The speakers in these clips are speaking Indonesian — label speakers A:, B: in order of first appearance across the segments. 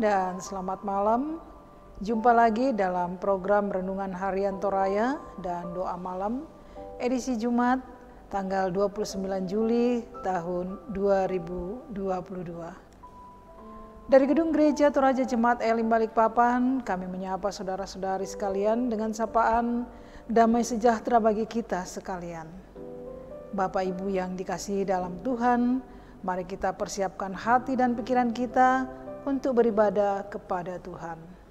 A: dan selamat malam. Jumpa lagi dalam program Renungan Harian Toraya dan Doa Malam edisi Jumat tanggal 29 Juli tahun 2022. Dari Gedung Gereja Toraja Jemaat Elim Balikpapan, kami menyapa saudara-saudari sekalian dengan sapaan damai sejahtera bagi kita sekalian. Bapak Ibu yang dikasihi dalam Tuhan, mari kita persiapkan hati dan pikiran kita untuk beribadah kepada Tuhan.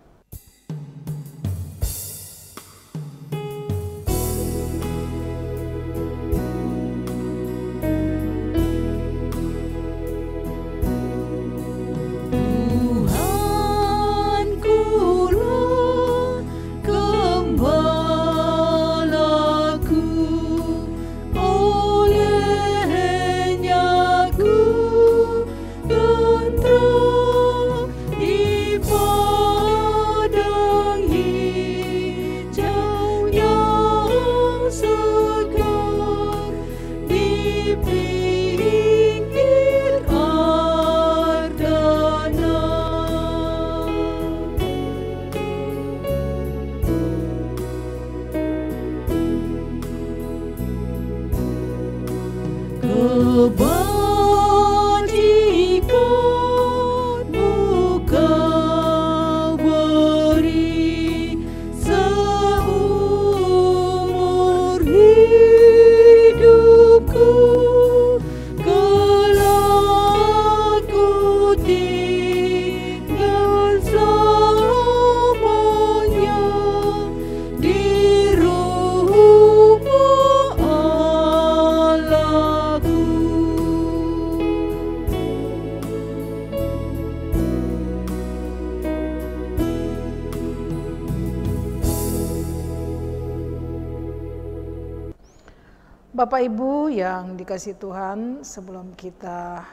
A: Bapak Ibu yang dikasihi Tuhan, sebelum kita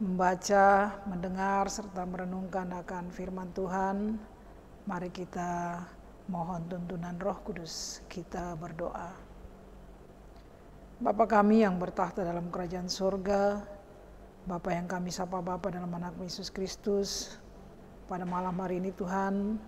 A: membaca, mendengar, serta merenungkan akan firman Tuhan, mari kita mohon tuntunan Roh Kudus, kita berdoa. Bapa kami yang bertahta dalam kerajaan surga, Bapa yang kami sapa Bapa dalam anak Yesus Kristus, pada malam hari ini Tuhan,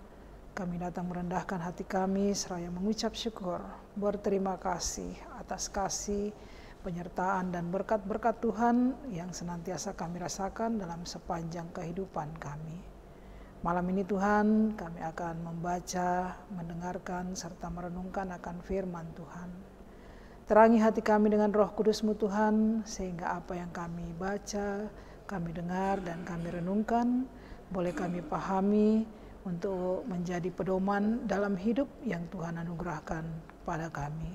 A: kami datang merendahkan hati kami seraya mengucap syukur, berterima kasih atas kasih, penyertaan dan berkat-berkat Tuhan yang senantiasa kami rasakan dalam sepanjang kehidupan kami. Malam ini Tuhan, kami akan membaca, mendengarkan, serta merenungkan akan firman Tuhan. Terangi hati kami dengan Roh Kudus-Mu Tuhan, sehingga apa yang kami baca, kami dengar dan kami renungkan, boleh kami pahami, untuk menjadi pedoman dalam hidup yang Tuhan anugerahkan kepada kami.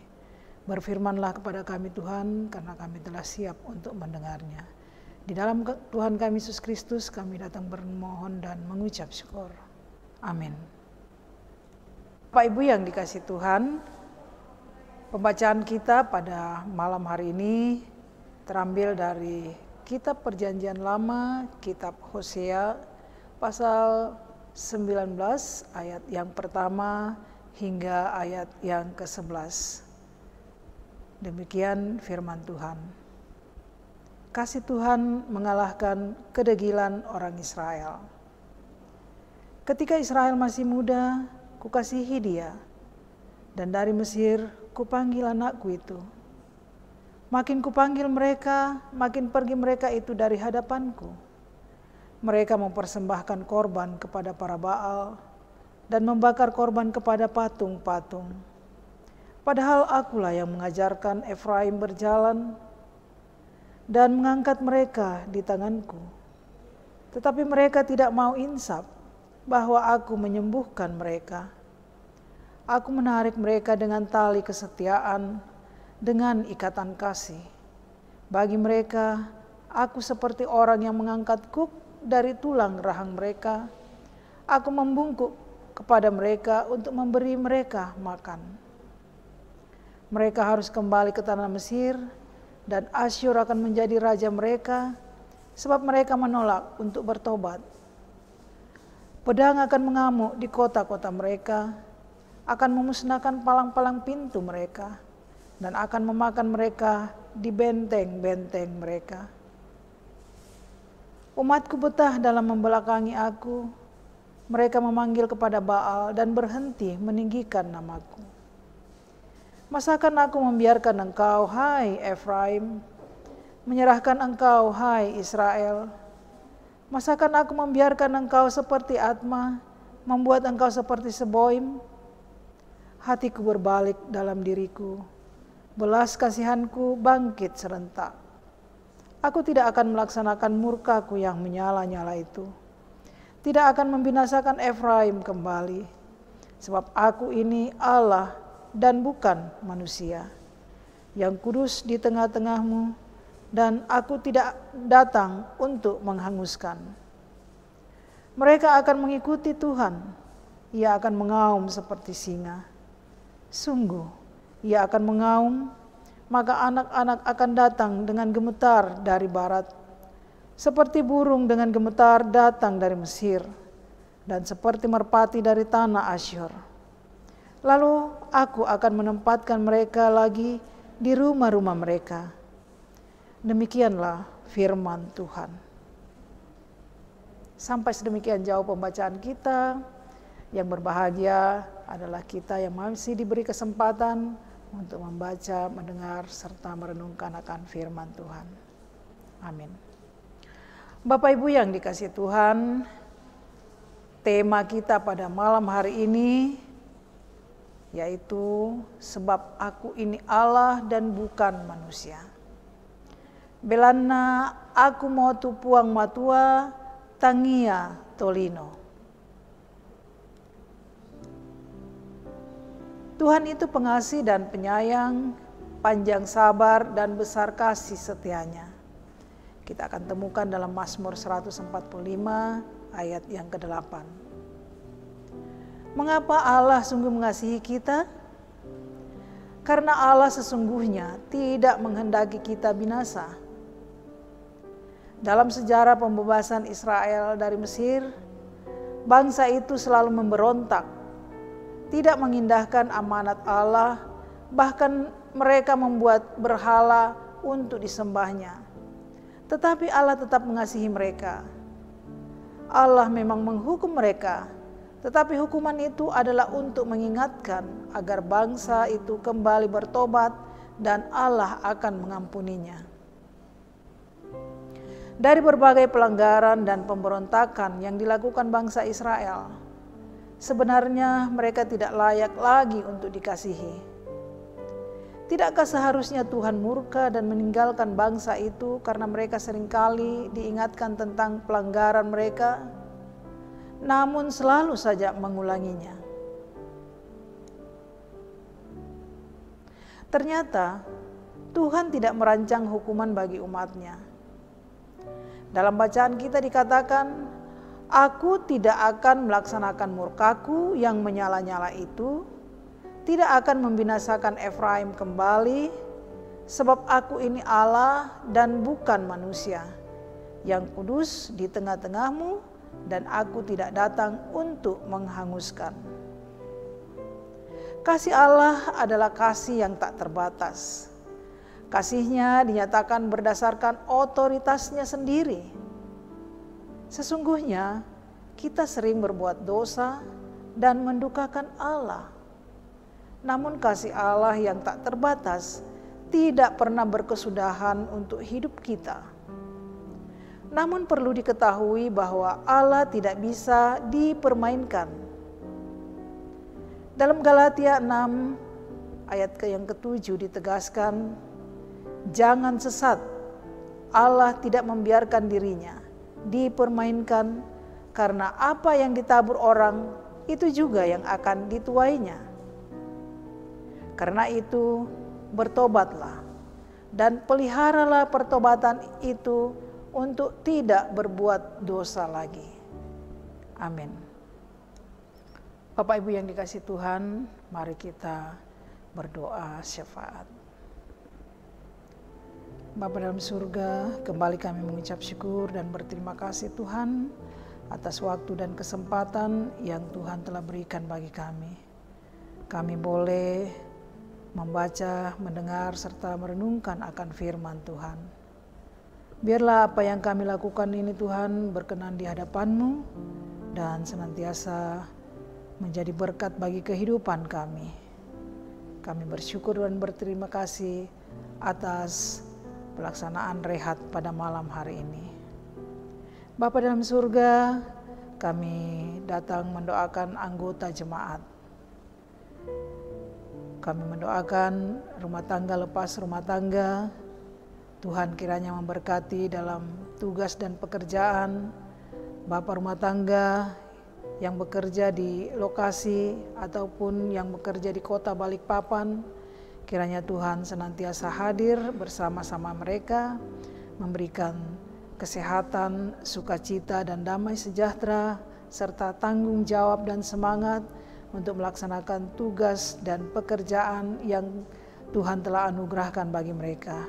A: Berfirmanlah kepada kami Tuhan, karena kami telah siap untuk mendengarnya. Di dalam Tuhan kami Yesus Kristus kami datang bermohon dan mengucap syukur. Amin. Bapak Ibu yang dikasihi Tuhan, pembacaan kita pada malam hari ini terambil dari Kitab Perjanjian Lama, Kitab Hosea, pasal 19 ayat yang pertama hingga ayat yang ke-11. Demikian firman Tuhan. Kasih Tuhan mengalahkan kedegilan orang Israel. Ketika Israel masih muda, kukasihi dia, dan dari Mesir kupanggil anakku itu. Makin kupanggil mereka, makin pergi mereka itu dari hadapanku. Mereka mempersembahkan korban kepada para Baal dan membakar korban kepada patung-patung. Padahal akulah yang mengajarkan Efraim berjalan dan mengangkat mereka di tanganku. Tetapi mereka tidak mau insaf bahwa aku menyembuhkan mereka. Aku menarik mereka dengan tali kesetiaan, dengan ikatan kasih. Bagi mereka, aku seperti orang yang mengangkat kuk dari tulang rahang mereka. Aku membungkuk kepada mereka untuk memberi mereka makan. Mereka harus kembali ke tanah Mesir, dan Asyur akan menjadi raja mereka, sebab mereka menolak untuk bertobat. Pedang akan mengamuk di kota-kota mereka, akan memusnahkan palang-palang pintu mereka, dan akan memakan mereka di benteng-benteng mereka. Umatku betah dalam membelakangi aku. Mereka memanggil kepada Baal dan berhenti meninggikan namaku. Masakan aku membiarkan engkau, hai Efraim, menyerahkan engkau, hai Israel? Masakan aku membiarkan engkau seperti Atma, membuat engkau seperti Seboim? Hatiku berbalik dalam diriku, belas kasihanku bangkit serentak. Aku tidak akan melaksanakan murkaku yang menyala-nyala itu. Tidak akan membinasakan Efraim kembali, sebab aku ini Allah dan bukan manusia, yang kudus di tengah-tengahmu, dan aku tidak datang untuk menghanguskan. Mereka akan mengikuti Tuhan, ia akan mengaum seperti singa. Sungguh, ia akan mengaum, maka anak-anak akan datang dengan gemetar dari barat, seperti burung dengan gemetar datang dari Mesir, dan seperti merpati dari tanah Asyur. Lalu aku akan menempatkan mereka lagi di rumah-rumah mereka. Demikianlah firman Tuhan. Sampai sedemikian jauh pembacaan kita. Yang berbahagia adalah kita yang masih diberi kesempatan untuk membaca, mendengar, serta merenungkan akan firman Tuhan. Amin. Bapak Ibu yang dikasihi Tuhan, tema kita pada malam hari ini yaitu sebab aku ini Allah dan bukan manusia. Belana aku mau tu puang matua tangia tolino. Tuhan itu pengasih dan penyayang, panjang sabar dan besar kasih setianya. Kita akan temukan dalam Mazmur 145 ayat yang ke-8. Mengapa Allah sungguh mengasihi kita? Karena Allah sesungguhnya tidak menghendaki kita binasa. Dalam sejarah pembebasan Israel dari Mesir, bangsa itu selalu memberontak, tidak mengindahkan amanat Allah, bahkan mereka membuat berhala untuk disembahnya. Tetapi Allah tetap mengasihi mereka. Allah memang menghukum mereka, tetapi hukuman itu adalah untuk mengingatkan agar bangsa itu kembali bertobat dan Allah akan mengampuninya. Dari berbagai pelanggaran dan pemberontakan yang dilakukan bangsa Israel, sebenarnya mereka tidak layak lagi untuk dikasihi. Tidakkah seharusnya Tuhan murka dan meninggalkan bangsa itu karena mereka seringkali diingatkan tentang pelanggaran mereka, namun selalu saja mengulanginya? Ternyata Tuhan tidak merancang hukuman bagi umatnya. Dalam bacaan kita dikatakan, aku tidak akan melaksanakan murkaku yang menyala-nyala itu, tidak akan membinasakan Efraim kembali, sebab aku ini Allah dan bukan manusia, yang kudus di tengah-tengahmu, dan aku tidak datang untuk menghanguskan. Kasih Allah adalah kasih yang tak terbatas. Kasih-Nya dinyatakan berdasarkan otoritasnya sendiri. Sesungguhnya kita sering berbuat dosa dan mendukakan Allah. Namun kasih Allah yang tak terbatas tidak pernah berkesudahan untuk hidup kita. Namun perlu diketahui bahwa Allah tidak bisa dipermainkan. Dalam Galatia 6 ayat yang ke-7 ditegaskan, jangan sesat, Allah tidak membiarkan dirinya dipermainkan, karena apa yang ditabur orang itu juga yang akan dituainya. Karena itu bertobatlah dan peliharalah pertobatan itu untuk tidak berbuat dosa lagi. Amin. Bapak Ibu yang dikasihi Tuhan, mari kita berdoa syafaat. Bapa dalam surga, kembali kami mengucap syukur dan berterima kasih Tuhan atas waktu dan kesempatan yang Tuhan telah berikan bagi kami. Kami boleh membaca, mendengar, serta merenungkan akan firman Tuhan. Biarlah apa yang kami lakukan ini Tuhan berkenan di hadapan-Mu dan senantiasa menjadi berkat bagi kehidupan kami. Kami bersyukur dan berterima kasih atas pelaksanaan rehat pada malam hari ini. Bapa dalam surga, kami datang mendoakan anggota jemaat. Kami mendoakan rumah tangga lepas rumah tangga. Tuhan kiranya memberkati dalam tugas dan pekerjaan bapak rumah tangga yang bekerja di lokasi ataupun yang bekerja di kota Balikpapan. Kiranya Tuhan senantiasa hadir bersama-sama mereka, memberikan kesehatan, sukacita dan damai sejahtera, serta tanggung jawab dan semangat untuk melaksanakan tugas dan pekerjaan yang Tuhan telah anugerahkan bagi mereka.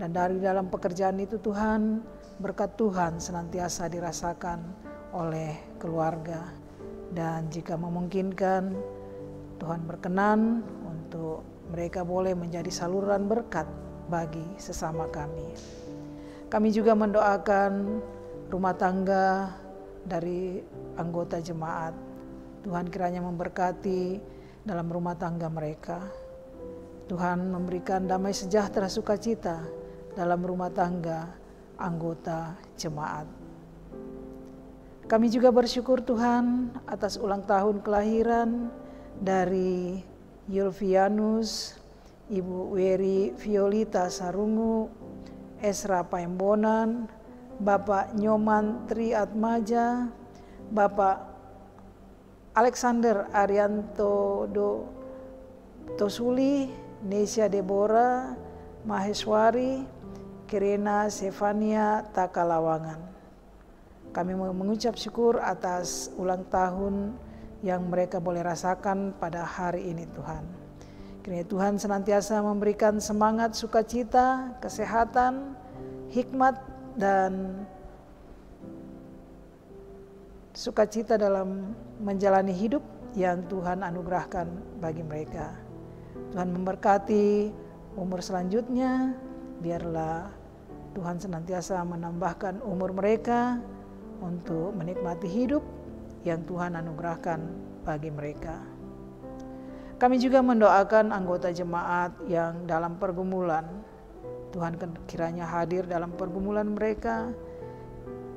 A: Dan dari dalam pekerjaan itu Tuhan, berkat Tuhan senantiasa dirasakan oleh keluarga. Dan jika memungkinkan, Tuhan berkenan untuk mereka boleh menjadi saluran berkat bagi sesama kami. Kami juga mendoakan rumah tangga dari anggota jemaat. Tuhan kiranya memberkati dalam rumah tangga mereka. Tuhan memberikan damai sejahtera sukacita dalam rumah tangga anggota jemaat. Kami juga bersyukur Tuhan atas ulang tahun kelahiran dari Yulvianus, Ibu Weri Violita Sarungu, Esra Paembonan, Bapak Nyoman Triatmaja, Bapak Alexander Arianto Tosuli, Nesya Deborah Maheswari, Kirena Stefania Takalawangan. Kami mengucap syukur atas ulang tahun yang mereka boleh rasakan pada hari ini Tuhan. Kiranya Tuhan senantiasa memberikan semangat, sukacita, kesehatan, hikmat dan sukacita dalam menjalani hidup yang Tuhan anugerahkan bagi mereka. Tuhan memberkati umur selanjutnya, biarlah Tuhan senantiasa menambahkan umur mereka untuk menikmati hidup yang Tuhan anugerahkan bagi mereka. Kami juga mendoakan anggota jemaat yang dalam pergumulan. Tuhan kiranya hadir dalam pergumulan mereka,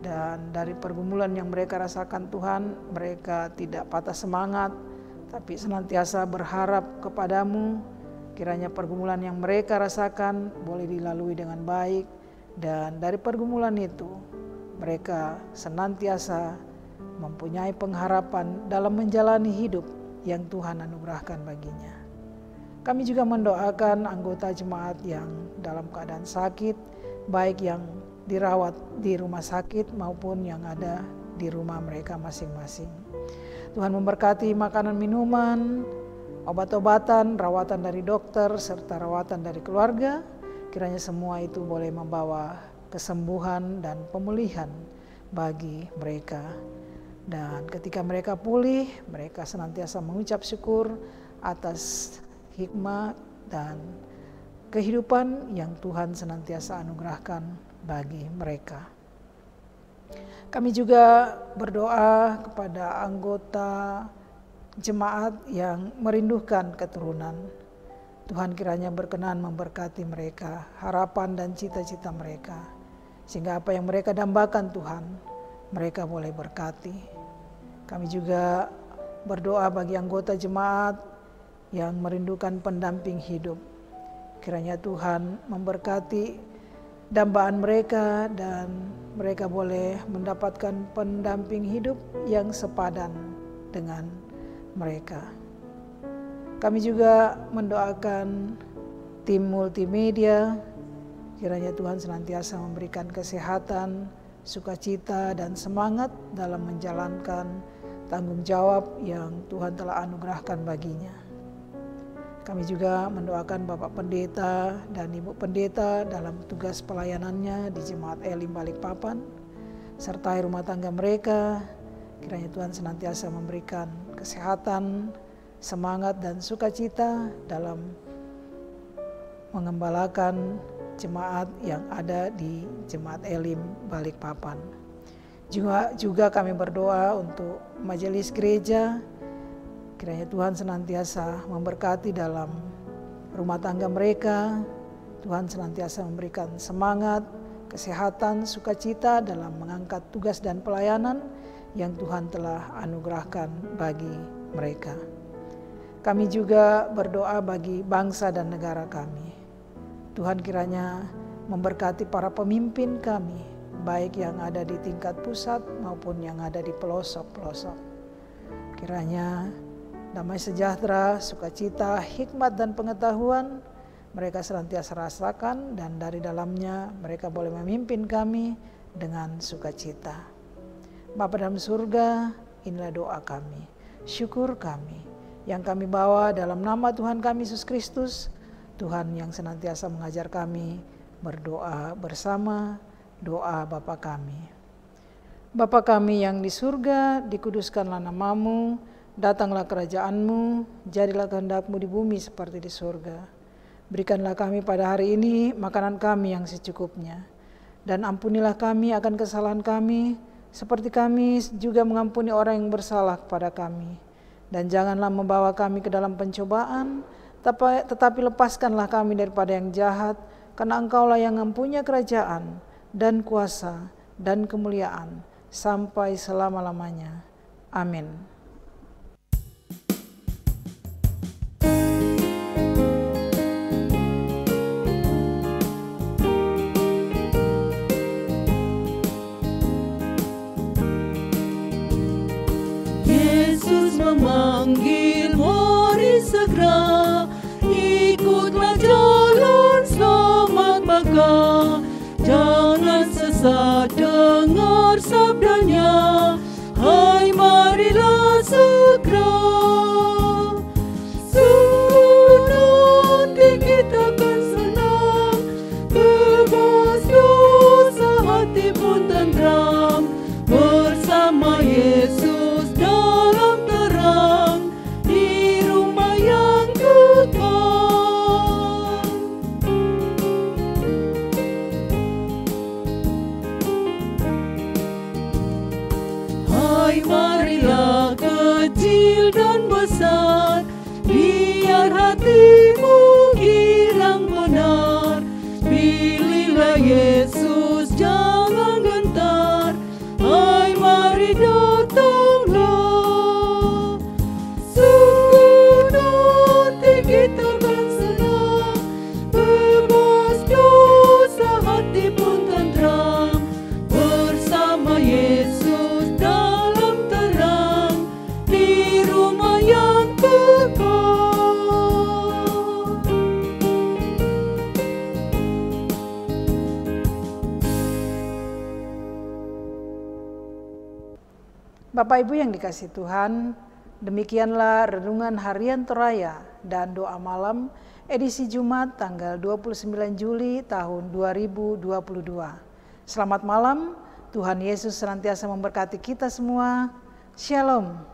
A: dan dari pergumulan yang mereka rasakan Tuhan, mereka tidak patah semangat, tapi senantiasa berharap kepadamu. Kiranya pergumulan yang mereka rasakan boleh dilalui dengan baik, dan dari pergumulan itu mereka senantiasa mempunyai pengharapan dalam menjalani hidup yang Tuhan anugerahkan baginya. Kami juga mendoakan anggota jemaat yang dalam keadaan sakit, baik yang dirawat di rumah sakit maupun yang ada di rumah mereka masing-masing. Tuhan memberkati makanan, minuman, obat-obatan, rawatan dari dokter, serta rawatan dari keluarga. Kiranya semua itu boleh membawa kesembuhan dan pemulihan bagi mereka. Dan ketika mereka pulih, mereka senantiasa mengucap syukur atas hikmat dan kehidupan yang Tuhan senantiasa anugerahkan bagi mereka. Kami juga berdoa kepada anggota jemaat yang merindukan keturunan. Tuhan kiranya berkenan memberkati mereka, harapan dan cita-cita mereka. Sehingga apa yang mereka dambakan Tuhan, mereka boleh berkati. Kami juga berdoa bagi anggota jemaat yang merindukan pendamping hidup. Kiranya Tuhan memberkati dambaan mereka dan mereka boleh mendapatkan pendamping hidup yang sepadan dengan mereka. Kami juga mendoakan tim multimedia, kiranya Tuhan senantiasa memberikan kesehatan, sukacita dan semangat dalam menjalankan tanggung jawab yang Tuhan telah anugerahkan baginya. Kami juga mendoakan Bapak Pendeta dan Ibu Pendeta dalam tugas pelayanannya di Jemaat Elim Balikpapan, serta rumah tangga mereka. Kiranya Tuhan senantiasa memberikan kesehatan, semangat dan sukacita dalam mengembalakan jemaat yang ada di Jemaat Elim Balikpapan. Juga kami berdoa untuk majelis gereja, kiranya Tuhan senantiasa memberkati dalam rumah tangga mereka. Tuhan senantiasa memberikan semangat, kesehatan, sukacita dalam mengangkat tugas dan pelayanan yang Tuhan telah anugerahkan bagi mereka. Kami juga berdoa bagi bangsa dan negara kami. Tuhan kiranya memberkati para pemimpin kami, baik yang ada di tingkat pusat maupun yang ada di pelosok-pelosok. Kiranya damai sejahtera, sukacita, hikmat dan pengetahuan mereka senantiasa rasakan, dan dari dalamnya mereka boleh memimpin kami dengan sukacita. Bapa dalam surga, inilah doa kami, syukur kami yang kami bawa dalam nama Tuhan kami Yesus Kristus, Tuhan yang senantiasa mengajar kami berdoa bersama doa Bapa kami. Bapa kami yang di surga, dikuduskanlah namamu, datanglah kerajaan-Mu, jadilah kehendak-Mu di bumi seperti di surga. Berikanlah kami pada hari ini makanan kami yang secukupnya, dan ampunilah kami akan kesalahan kami, seperti kami juga mengampuni orang yang bersalah kepada kami. Dan janganlah membawa kami ke dalam pencobaan, tetapi lepaskanlah kami daripada yang jahat, karena Engkaulah yang mempunyai kerajaan dan kuasa dan kemuliaan sampai selama-lamanya. Amin.
B: Memanggil, mari segera ikutlah jalan selamat maka. Jangan sesat dengar sabdanya, hai marilah segera. Nanti kita akan senang, bebas dosa, hati pun tenteram bersama Yesus dalam terang di rumah yang kekal. Hai marilah kecil dan besar, biar hatimu girang benar. Pilihlah Yesus, jangan gentar, hai mari datanglah. Sungguh nanti kita akan senang, bebas dosa, hati pun tenteram bersama Yesus dalam terang di rumah yang kekal.
A: Bapak Ibu yang dikasihi Tuhan, demikianlah renungan harian Toraya dan doa malam edisi Jumat tanggal 29 Juli tahun 2022. Selamat malam, Tuhan Yesus senantiasa memberkati kita semua. Shalom.